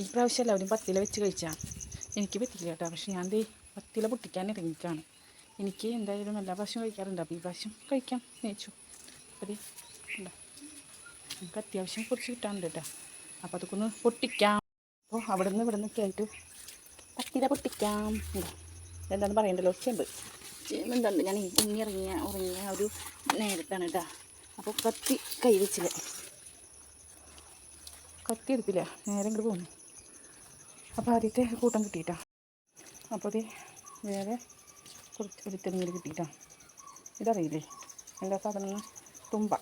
ഈ പ്രാവശ്യം എല്ലാവരും പത്തില വെച്ച് കഴിച്ചാൽ എനിക്ക് പറ്റില്ല കേട്ടോ. പക്ഷെ ഞാൻ പത്തില പൊട്ടിക്കാൻ ഇറങ്ങിക്കാണ്. എനിക്ക് എന്തായാലും എല്ലാ പ്രാവശ്യം കഴിക്കാറുണ്ട്. അപ്പോൾ ഈ പ്രാവശ്യം കഴിക്കാം നേച്ചു. അപ്പോൾ ഉണ്ടോ, നമുക്ക് അത്യാവശ്യം കുറച്ച് കിട്ടാനുണ്ട് കേട്ടോ. അപ്പോൾ അതൊക്കെ ഒന്ന് പൊട്ടിക്കാം. അപ്പോൾ അവിടെ നിന്നൊക്കെ ആയിട്ട് പത്തില പൊട്ടിക്കാം. എന്താണെന്ന് പറയണ്ടല്ലോ, ചെമ്പ് എന്തുണ്ട്. ഞാൻ ഉറങ്ങിയ ഒരു നേരത്താണ് കേട്ടോ. അപ്പോൾ കത്തി കൈ വെച്ചില്ല, കത്തി എടുത്തില്ല, നേരെ ഇങ്ങോട്ട് പോകുന്നു. അപ്പോൾ ആദ്യത്തെ കൂട്ടം കിട്ടിയിട്ടാ. അപ്പോൾ അത് വേറെ കുറച്ച് ഒരു തെങ്ങിൽ കിട്ടിയിട്ടാ. ഇതറിയില്ലേ എല്ലാ സാധനങ്ങളും തുമ്പ,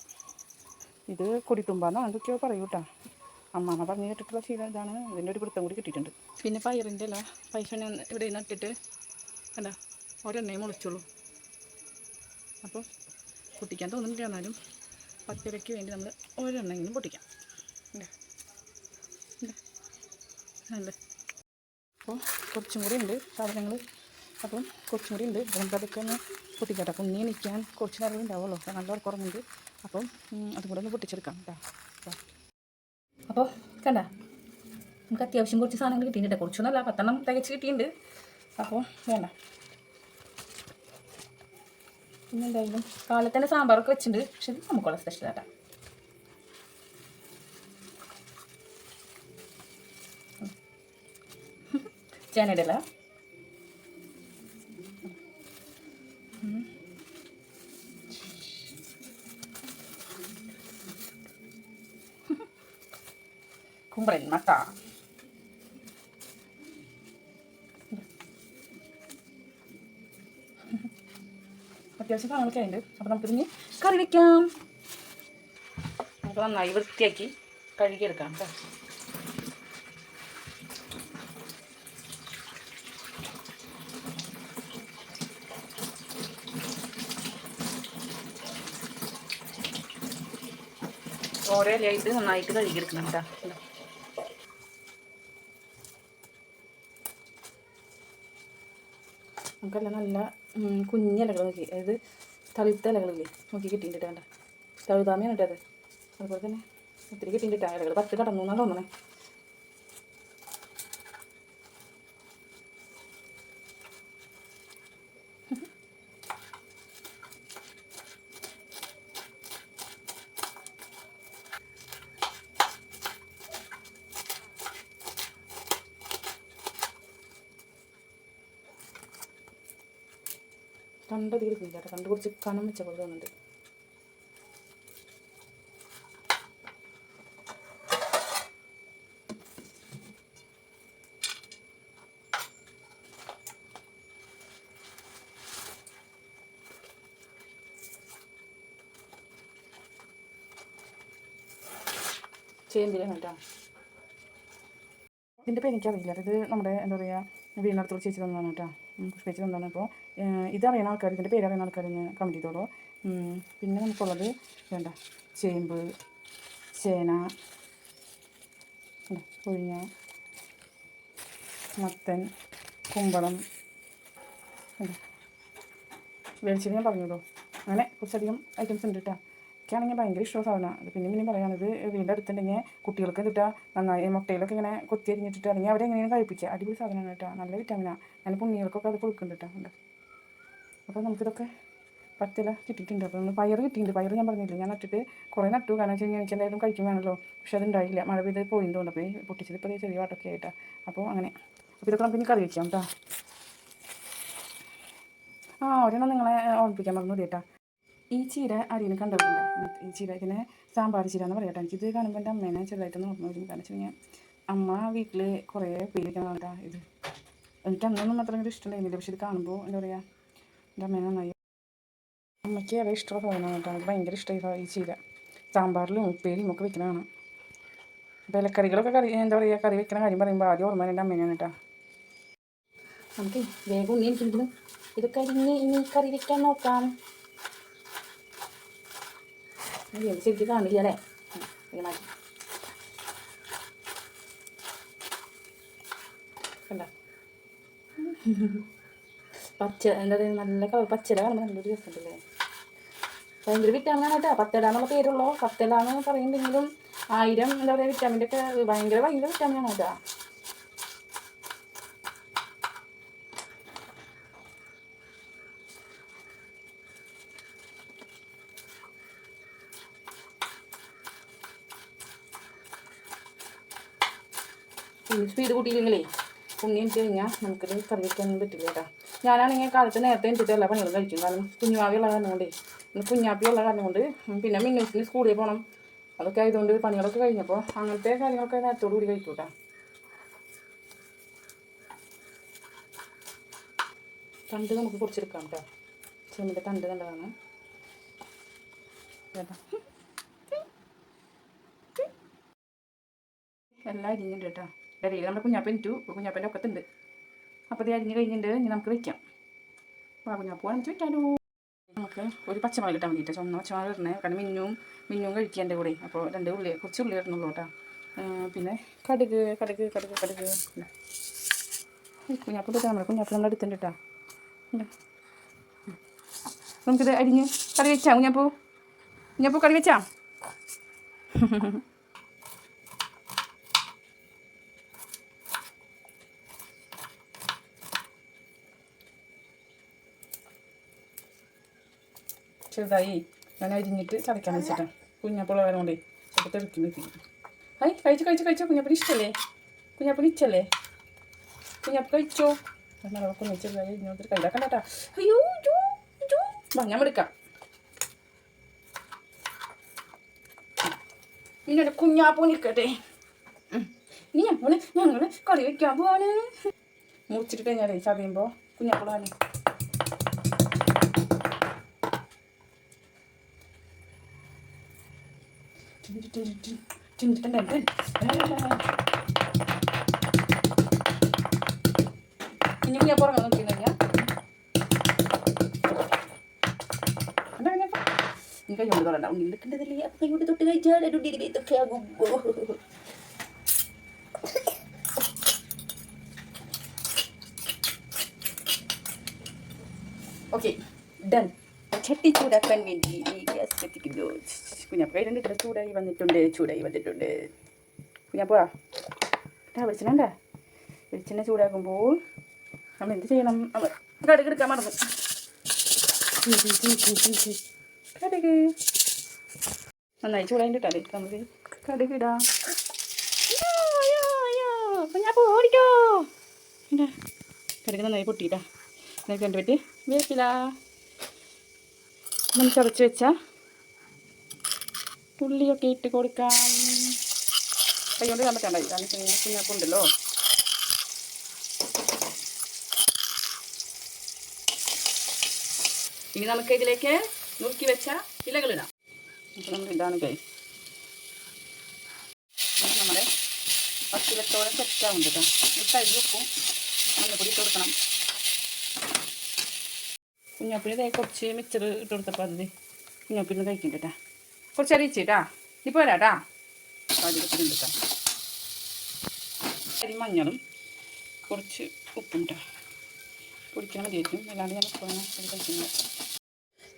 ഇത് കൊടിത്തുമ്പാന്നോ എന്തൊക്കെയോ പറയൂ കേട്ടോ. അമ്മാമ്മ പറഞ്ഞു കേട്ടിട്ടുള്ള ശീലം ഇതാണ്. ഇതിൻ്റെ ഒരു വൃത്തം കൂടി കിട്ടിയിട്ടുണ്ട്. പിന്നെ പയറിൻ്റെ അല്ല പൈസ ഇവിടെ നട്ടിട്ട് അല്ല ഒരെണ്ണയും മുളച്ചുള്ളൂ. അപ്പോൾ പൊട്ടിക്കാൻ തോന്നുന്നില്ല, എന്നാലും പത്തിരയ്ക്ക് വേണ്ടി നമ്മൾ ഒരെണ്ണെങ്കിലും പൊട്ടിക്കാം. അല്ല അപ്പോൾ കുറച്ചും കൂടി ഉണ്ട് സാധനങ്ങൾ. അപ്പം കുറച്ചും കൂടി ഉണ്ട്. നമുക്കതൊക്കെ ഒന്ന് പൊട്ടിക്കട്ടെ. അപ്പം ഉണ്ണി എണീക്കാൻ കുറച്ച് നേരം ഉണ്ടാവുള്ളൂ, നല്ല ഉറക്കുറങ്ങുന്നുണ്ട്. അപ്പം അതും കൂടെ ഒന്ന് പൊട്ടിച്ചെടുക്കാം കേട്ടോ. അപ്പോൾ കണ്ട, നമുക്ക് അത്യാവശ്യം കുറച്ച് സാധനങ്ങൾ കിട്ടിയിട്ടുണ്ട്. കുറച്ചൊന്നുമല്ല, 10 തികച്ച് കിട്ടിയിട്ടുണ്ട്. അപ്പോൾ വേണ്ട, പിന്നെ എന്തായാലും കാലത്ത് തന്നെ സാമ്പാറൊക്കെ വെച്ചിട്ടുണ്ട്. പക്ഷെ ഇത് നമുക്കുള്ള സ്പെഷ്യൽ ആട്ടാ. ചേനയിടല കുമ്പളൻ മട്ട, അത്യാവശ്യം സാധനങ്ങളൊക്കെ ഉണ്ട്. അപ്പോൾ നമുക്കിതിന് കറി വയ്ക്കാം. നമുക്ക് നന്നായി വൃത്തിയാക്കി കഴുകിയെടുക്കാം കേട്ടോ. ഓരോ ഇലയായിട്ട് നന്നായിട്ട് കഴുകിയെടുക്കണം കേട്ടോ. നമുക്കെല്ലാം നല്ല കുഞ്ഞിലകൾ നോക്കി, അതായത് തളിർത്ത ഇലകളില്ലേ നോക്കി കിട്ടിയിട്ടുണ്ട്. വേണ്ട തഴുതാമയാണ് കേട്ടോ അത്. അതുപോലെ തന്നെ ഒത്തിരി കിട്ടിയിട്ടാ. ഇലകൾ 10 കടന്നു എന്നാണ് തോന്നണേ. തണ്ട് തീർക്കില്ല കേട്ടോ. തണ്ട് കുറച്ച് കനം വെച്ച പോലെ തോന്നുന്നുണ്ട്. ചേമ്പിലാണ് കേട്ടോ. ഇതിൻ്റെ പേര് എനിക്കറിയില്ല. ഇത് നമ്മുടെ എന്താ പറയുക, വീടിനടുത്തുള്ള ചേച്ചി തന്നതാണ് കേട്ടോ. പുഷ്പേച്ചി തന്നതാണ്. അപ്പോൾ ഇതറിയുന്ന ആൾക്കാർ, ഇതിൻ്റെ പേര് അറിയുന്ന ആൾക്കാർ കമൻറ്റ് ചെയ്തോളൂ. പിന്നെ നമുക്കുള്ളത് വേണ്ട ചേമ്പ്, ചേന, കൊഴിഞ്ഞ, മത്തൻ, കുമ്പളം, വെളിച്ചെണ്ണ ഞാൻ പറഞ്ഞല്ലോ. അങ്ങനെ കുറച്ചധികം ഐറ്റംസ് ഉണ്ട് കേട്ടോ. എനിക്കാണെങ്കിൽ ഭയങ്കര ഇഷ്ടമുള്ള സാധനമാണ്. അത് പിന്നെയും പറയാനത് വീടിൻ്റെ അടുത്തുണ്ടെങ്കിൽ കുട്ടികൾക്ക് കിട്ടുക നന്നായി മുട്ടയിലൊക്കെ ഇങ്ങനെ കൊത്തി അരിഞ്ഞിട്ടിട്ട് അല്ലെങ്കിൽ അവരെങ്ങനെയാണ് കഴിപ്പിക്കുക. അടിപൊളി സാധനമാണ് കേട്ടോ. നല്ല വിറ്റാമിനാണ്. നല്ല പുണ്ണികൾക്കൊക്കെ അത് കൊടുക്കുന്നുണ്ട് കേട്ടോ. അപ്പോൾ നമുക്കിതൊക്കെ പത്തില കിട്ടിയിട്ടുണ്ട്. അപ്പോൾ നമ്മൾ പയർ കിട്ടിയിട്ടുണ്ട്. പയർ ഞാൻ പറഞ്ഞില്ലേ, ഞാൻ നട്ടിട്ട് കുറേ നട്ടു. കാരണം വെച്ച് കഴിഞ്ഞാൽ എനിക്ക് എന്തായാലും കഴിക്കും വേണമല്ലോ. പക്ഷെ അതുണ്ടായില്ല, മഴ പെയ്ത് പോയിട്ടുണ്ട്. അപ്പോൾ പൊട്ടിച്ചത് ഇപ്പോൾ ചെറിയ വാട്ടൊക്കെ ആയിട്ടാണ്. അപ്പോൾ അങ്ങനെ അപ്പോൾ ഇതൊക്കെ നമുക്ക് ഇനി കറി വയ്ക്കാം കേട്ടോ. ഒരെണ്ണം നിങ്ങളെ ഓർമ്മിപ്പിക്കാൻ മറന്നു കേട്ടോ. ഈ ചീര അരിയിൽ കണ്ടിട്ടുണ്ട്. ഈ ചീര ഇതിനെ സാമ്പാർ ചീര എന്ന് പറയാം. എനിക്കിത് കാണുമ്പോൾ എൻ്റെ അമ്മേനെ ചെറുതായിട്ടൊന്ന് ഓർമ്മ വരും. കാരണം വെച്ച് കഴിഞ്ഞാൽ അമ്മ വീട്ടിൽ കുറേ ഉപയോഗിക്കണം കേട്ടോ. ഇത് എനിക്ക് അന്നൊന്നും അത്ര ഇഷ്ടമുണ്ടായിരുന്നില്ല. പക്ഷെ ഇത് കാണുമ്പോൾ എന്താ പറയുക, എൻ്റെ അമ്മേനെ നന്നായി. അമ്മയ്ക്ക് ഏറെ ഇഷ്ടമുള്ള സാധനമാണ് കേട്ടോ. എനിക്ക് ഭയങ്കര ഇഷ്ടമായി ഈ ചീര. സാമ്പാറിലും ഉപ്പേരിയും ഒക്കെ വെക്കുന്നതാണ്. അപ്പോൾ ഇലക്കറികളൊക്കെ എന്താ പറയുക, കറി വെക്കുന്ന കാര്യം പറയുമ്പോൾ ആദ്യം ഓർമ്മ എൻ്റെ അമ്മേനെയാണ് കേട്ടോ. നമുക്ക് വേഗം ഉണ്ണി എനിക്കെങ്കിലും ഇതൊക്കെ ഇനി കറി വെക്കാൻ നോക്കാം. ശരിക്കും കാണില്ല അല്ലേ. കണ്ട പച്ച എന്താ പറയുക, നല്ല കളർ പച്ചല കാണുമ്പോൾ നല്ലൊരു രസമുണ്ടല്ലേ. ഭയങ്കര വിറ്റാമിനാണ് കേട്ടോ. പത്തല എന്നുള്ള പേരുള്ളൂ. പത്തല എന്ന് പറയുന്നുണ്ടെങ്കിലും 1000 എന്താ പറയുക വിറ്റാമിൻ്റെ ഒക്കെ ഭയങ്കര വിറ്റാമിനാണ് കേട്ടോ. സ്പീഡ് കൂട്ടിയില്ലെങ്കിലേ ഉണ്ണി എനിക്ക് കഴിഞ്ഞാൽ നമുക്കത് കറി വയ്ക്കാനൊന്നും പറ്റില്ല കേട്ടോ. ഞാനാണെങ്കിൽ കാലത്ത് നേരത്തെ എനിച്ചിട്ട് എല്ലാ പണികളും കഴിക്കും. കാരണം കുഞ്ഞുമാവിയുള്ള കാരണം കൊണ്ടേ, കുഞ്ഞാപ്പിയുള്ള കാരണം കൊണ്ട്, പിന്നെ മിന്നൂസിന് സ്കൂളിൽ പോകണം, അതൊക്കെ ആയതുകൊണ്ട് പണികളൊക്കെ കഴിഞ്ഞപ്പോൾ അങ്ങനത്തെ കാര്യങ്ങളൊക്കെ നേരത്തോടു കൂടി കഴിക്കും കേട്ടോ. തണ്ട് നമുക്ക് കുറച്ചെടുക്കാം കേട്ടോ. ചെമ്മിൻ്റെ തണ്ട് നല്ലതാണ് കേട്ടോ. എല്ലാം അരിഞ്ഞിട്ടുണ്ട് കേട്ടോ. ഇടയിൽ നമ്മുടെ കുഞ്ഞാപ്പൻ ഇട്ടു, കുഞ്ഞാപ്പൻ്റെ ഒക്കത്തുണ്ട്. അപ്പോൾ ഇത് അരിഞ്ഞ് കഴിഞ്ഞിട്ട് ഇനി നമുക്ക് വയ്ക്കാം. കുഞ്ഞാപ്പ് വാങ്ങിച്ച് വയ്ക്കാലോ. നമുക്ക് ഒരു പച്ചമുളക് ഇട്ടാൽ വേണ്ടിയിട്ട്, ചുവന്ന പച്ചമുളക് ഇടണേ. കാരണം മിന്നും കഴിക്കുക എൻ്റെ കൂടെ. അപ്പോൾ കുറച്ച് ഉള്ളി ഇടണുള്ളൂ കേട്ടോ. പിന്നെ കടുക് കുഞ്ഞാപ്പ് ഇട്ടിട്ട് നമ്മൾ എടുത്തിട്ടുണ്ട് കേട്ടോ. നമുക്കിത് അരിഞ്ഞ് കറി വെച്ചാം. കുഞ്ഞാപ്പൂ കറി വെച്ചാം. ചെറുതായി ഞാൻ അരിഞ്ഞിട്ട് ചതയ്ക്കാൻ വെച്ചിട്ടാണ്. കുഞ്ഞാപ്പുള്ള വേറെ കൊണ്ടേ അപ്പോൾ തെറുക്കി വെക്കും. കഴിച്ചോ. കുഞ്ഞാപ്പിന് ഇഷ്ടമല്ലേ? കുഞ്ഞാപ്പ് കഴിച്ചോ. കുഞ്ഞ ചെറുതായി അരിഞ്ഞോട്ട് കയ്യിലാക്കണ്ട കേട്ടോ. അയ്യോ ഞാൻ എടുക്കാം. ഇനി കുഞ്ഞാപ്പൂ നിൽക്കട്ടെ. ഇനി ഞങ്ങൾ കറി വയ്ക്കാൻ പോവാണ്. മുറിച്ചിട്ട് കഴിഞ്ഞാലേ ചതയുമ്പോൾ കുഞ്ഞാപ്പുള്ളതാണ്. ഇനി ഞാൻ പുറമെ നോക്കി കഴിഞ്ഞാൽ നീ കൈ കൊണ്ട് തൊടണ്ട. ഉണ്ണി എടുക്കേണ്ടതല്ലേ. അപ്പം കൈ കൊണ്ട് തൊട്ട് കഴിച്ചാൽ ഇതൊക്കെ ആകുമ്പോൾ ഓക്കെ ഡൺ. ചട്ടി ചൂടാക്കാൻ വേണ്ടി ഗ്യാസ് കത്തിക്കുന്നു. കുഞ്ഞാപ്പ് കയ്യിലുണ്ട്. ചൂടായി വന്നിട്ടുണ്ട്. കുഞ്ഞാപ്പോ വെളിച്ചെണ്ണ ചൂടാക്കുമ്പോൾ നമ്മൾ എന്ത് ചെയ്യണം? നമ്മൾ കടുക് എടുക്കാൻ മറന്നു. കടുക് നന്നായി ചൂടായിട്ട് ഇട്ടാൽ നമുക്ക് കടുക് ഇടാം. കുഞ്ഞാപ്പോ ഓടിക്കോ. കടുക് നന്നായി പൊട്ടിയിട്ടാ. എന്നിട്ട് 2 മിനിറ്റ് വേപ്പില നമ്മൾ ചതച്ച് വെച്ച ഉള്ളിയൊക്കെ ഇട്ട് കൊടുക്കാം. കൈ കൊണ്ട് ഇടാൻ പറ്റണ്ടായി. കാരണം കുഞ്ഞാപ്പുണ്ടല്ലോ. ഇനി നമുക്ക് ഇതിലേക്ക് നുറുക്കി വെച്ച ഇലകളിടാം. അപ്പോൾ നമ്മൾ ഇതാണ് കൈ. നമ്മുടെ പച്ചിലത്തോടെ സെറ്റാവുണ്ട് കേട്ടോ. കഴുകി വെക്കും. മഞ്ഞപ്പൊടി ഇട്ട് കൊടുക്കണം. കുഞ്ഞാപ്പിന് കുറച്ച് മിക്സർ ഇട്ട് കൊടുത്തപ്പോൾ അത് കുഞ്ഞാപ്പിന് കഴിക്കുന്നുണ്ട് കേട്ടോ. കുറച്ച് അറിയിച്ചിട്ടാ. ഇപ്പോൾ വരാട്ടാ. പാചകത്തിനുണ്ട് കേട്ടോ. അരി മഞ്ഞളും കുറച്ച് ഉപ്പും കേട്ടോ. പൊടിക്കാൻ മതിയായിരിക്കും. അല്ലാണ്ട് ഞാൻ ഇപ്പോൾ അത് കഴിക്കുന്നത്.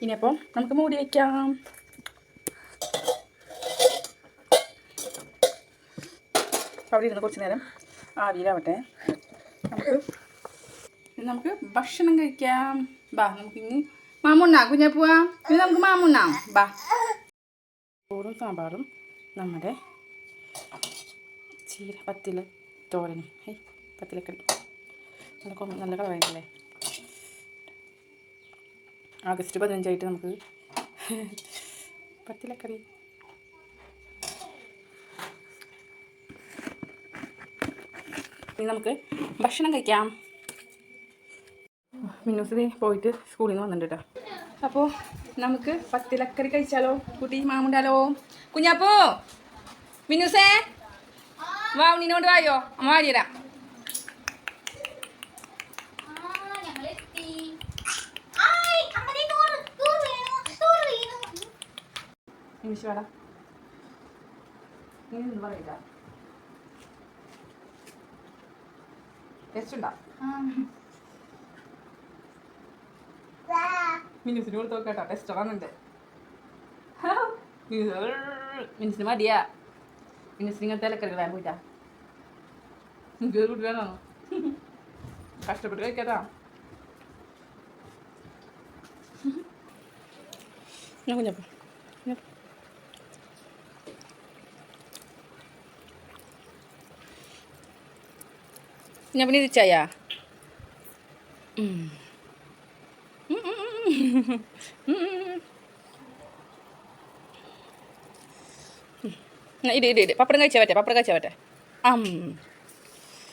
ഇനിയപ്പോൾ നമുക്ക് മൂടി വയ്ക്കാം. അവിടെ ഇരുന്ന് കുറച്ച് നേരം ആവിയിലാവട്ടെ. നമുക്ക് ഭക്ഷണം കഴിക്കാം. ബാ നമുക്കിനി മാമുണ്ണ കുഞ്ഞാപ്പൂവാ. ഇനി നമുക്ക് മാമുണ്ണാം. ബാ. ചോറും സാമ്പാറും നമ്മുടെ പത്തില തോരനും. പത്തിലക്കറി നല്ല കളറായിട്ടല്ലേ. ആഗസ്റ്റ് 15 നമുക്ക് പത്തിലക്കറി. ഇനി നമുക്ക് ഭക്ഷണം കഴിക്കാം. മിന്നൂസ് പോയിട്ട് സ്കൂളിൽ നിന്ന് വന്നിട്ടുണ്ട് കേട്ടോ. അപ്പോൾ നമുക്ക് പത്തിലക്കറി കഴിച്ചാലോ. കുട്ടി മാമുണ്ടാലോ. കുഞ്ഞാപ്പോ മിന്നൂസേ വാ. ഉണ്ണിനോട് വായോ. അമ്മ വാരിയരാ. മിന്നൂസ് വേടാ. നീ ഒന്നും പറയില്ല. ടേസ്റ്റ് ഉണ്ടോ? മിന്നൂസിന് കൊടുത്ത് നോക്കാട്ടോ. ടെസ്റ്ററാണുണ്ട്. മിന്നൂസിന് മടിയാ. മിന്നൂസിന് ഇങ്ങനത്തെ ഇലക്കറി വേണം. പോയിട്ടാ എനിക്ക് കൂട്ടി വേണോ? കഷ്ടപ്പെട്ട് കഴിക്കാട്ടാ. ഞാൻ കുഞ്ഞപ്പ ഞാൻ പിന്നെ തിരിച്ചായാ ഇട് പപ്പടം കഴിച്ചാൽ പറ്റേ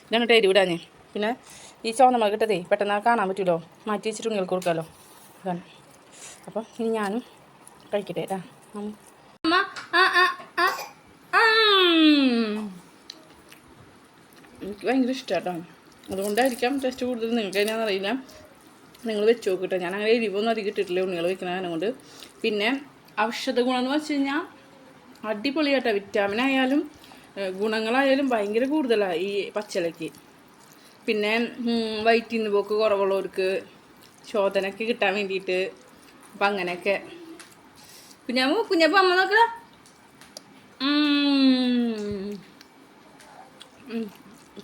ഇതാണ് ടേരി വിടാഞ്ഞ്. പിന്നെ ഈ ചോന്ന മുളക് ഇട്ടതേ പെട്ടെന്ന് കാണാൻ പറ്റുമല്ലോ, മാറ്റി വെച്ചിട്ട് ഉണ്ണികൾക്ക് കൊടുക്കാമല്ലോ. അതാണ്. അപ്പം ഇനി ഞാനും കഴിക്കട്ടെ കേട്ടാ. അമ്മ എനിക്ക് ഭയങ്കര ഇഷ്ടമാണ് കേട്ടോ. അതുകൊണ്ടായിരിക്കാം ടേസ്റ്റ് കൂടുതൽ. നിങ്ങൾക്ക് അതിനാന്ന് അറിയില്ല, നിങ്ങൾ വെച്ച് നോക്കിട്ടോ. ഞാൻ അങ്ങനെ എരിവൊന്നും അധികം ഇട്ടിട്ടില്ല ഉണ്ണികൾ വെക്കുന്ന കാരണം കൊണ്ട്. പിന്നെ ഔഷധ ഗുണം എന്ന് വെച്ച് കഴിഞ്ഞാൽ അടിപൊളിയാട്ടോ. വിറ്റാമിൻ ആയാലും ഗുണങ്ങളായാലും ഭയങ്കര കൂടുതലാണ് ഈ പച്ചിലയ്ക്ക്. പിന്നെ വയറ്റിൽ നിന്ന് പോക്ക് കുറവുള്ളവർക്ക് ശോധനയ്ക്ക് കിട്ടാൻ വേണ്ടിയിട്ട് അപ്പം അങ്ങനെയൊക്കെ. കുഞ്ഞപ്പം അമ്മ നോക്കടാ.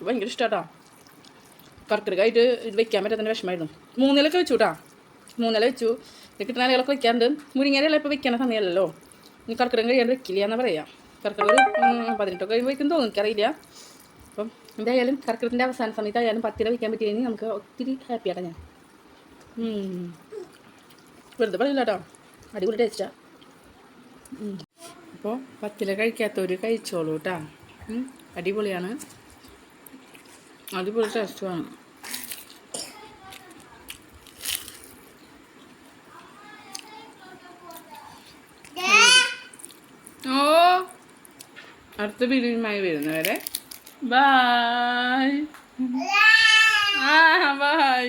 ഭയങ്കര ഇഷ്ടമാട്ടോ. കർക്കിടകമായിട്ട് ഇത് വെക്കാൻ പറ്റാത്തതിൻ്റെ വിഷമമായിരുന്നു. 3 ഇലയൊക്കെ വെച്ചു കേട്ടോ. 3 ഇല വെച്ചു. ഇത് കിട്ടുന്ന ഇലകളൊക്കെ വെക്കാണ്ട്. മുരിങ്ങയില ഇപ്പോൾ വെക്കണ സമയമല്ലല്ലോ. ഇനി കർക്കിടകം കഴിയാണ്ട് വെക്കില്ല എന്ന് പറയാം. കർക്കിടക 18 കഴിയുമ്പോൾ വയ്ക്കും തോന്നും, എനിക്കറിയില്ല. അപ്പം എന്തായാലും കർക്കിടകത്തിൻ്റെ അവസാന സമയത്തായാലും 10 ഇല വയ്ക്കാൻ പറ്റിയെങ്കിൽ നമുക്ക് ഒത്തിരി ഹാപ്പിയാട്ടോ ഞാൻ. വെറുതെ പറയില്ല കേട്ടോ, അടിപൊളി ടേസ്റ്റാണ്. അപ്പോൾ 10 ഇല കഴിക്കാത്തവർ കഴിച്ചോളൂ കേട്ടോ. അടിപൊളിയാണ്, അടിപൊളി ടേസ്റ്റുമാണ്. അടുത്ത വീഡിയോയുമായി വരുന്നവരെ ബൈ. ബൈ.